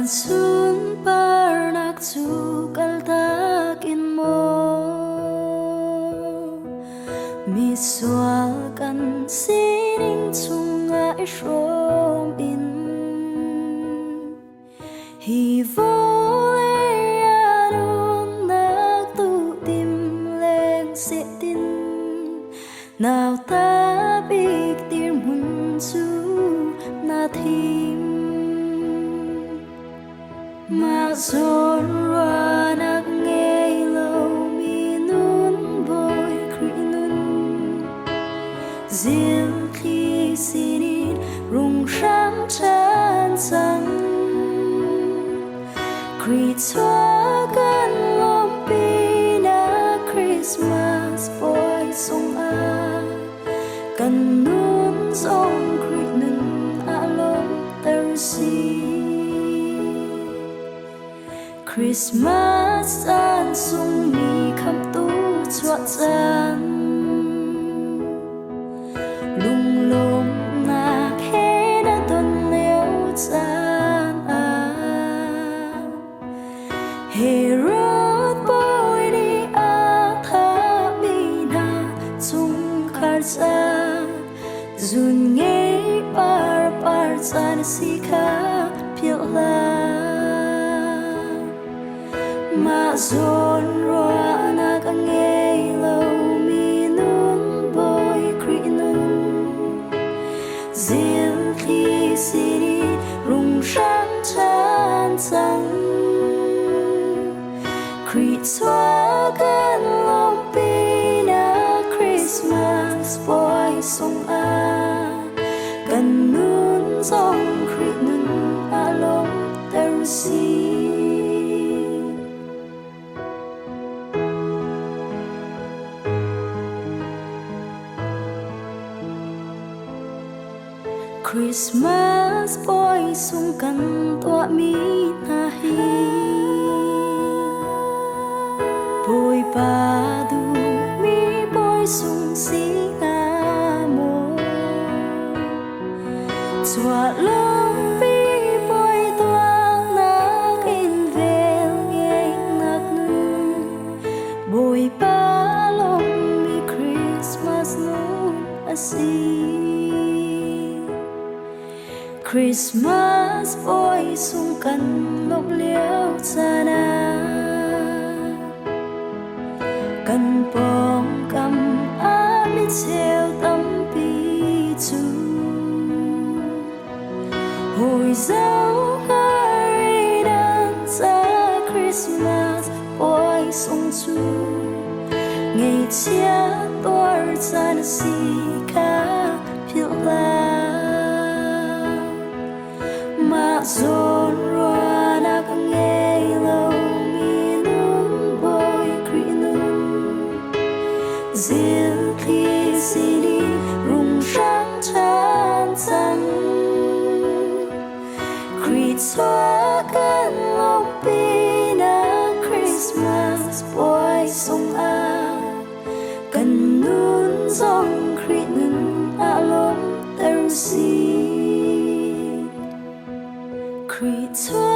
sun parnak cukal takin mo misualkan sining tunga ishrom in hi vole anun nak tu tim leng sẽ tin nào ta biết tiếng mun chu na thim mà rồi ra nắc nghe lâu mi nun bồi khri nun riêng khi xin rung sáng chan sang khri choa gan lom pi na Christmas boy song a kan nun song khri nun a lom ter si Christmas an sung mi kham tu chua chan lung lom na khe na ton leo chan a Herod boy đi a tha mi na chung khar cha zun nghe par chan si kha phiêu la mà dồn roa na ka nghe lâu mi nun bồi khri nun riêng khi xin rung sáng chan sang khri choa gan lom pi na Christmas boy song a kan nun song khri nun a lom ter si Christmas boy sung kan tua mi na hi boy pa du mi boy sung si a mo chua long mi boy tua na in vel nghe nak nu boy pa long mi Christmas nun a si Christmas boy sung kan lop liao chana kan pong kam a mi cheo tâm pi chu hồi dấu hari dan sa Christmas boy sung chu ngày chia tor chan si kha phiêu la mà dồn roa na ka nghe lâu mi nun bồi khri nun riêng khi xin rung sáng chan sang khri choa gan lom pi na Christmas boy song a kan nun song khri nun a lom ter si Creator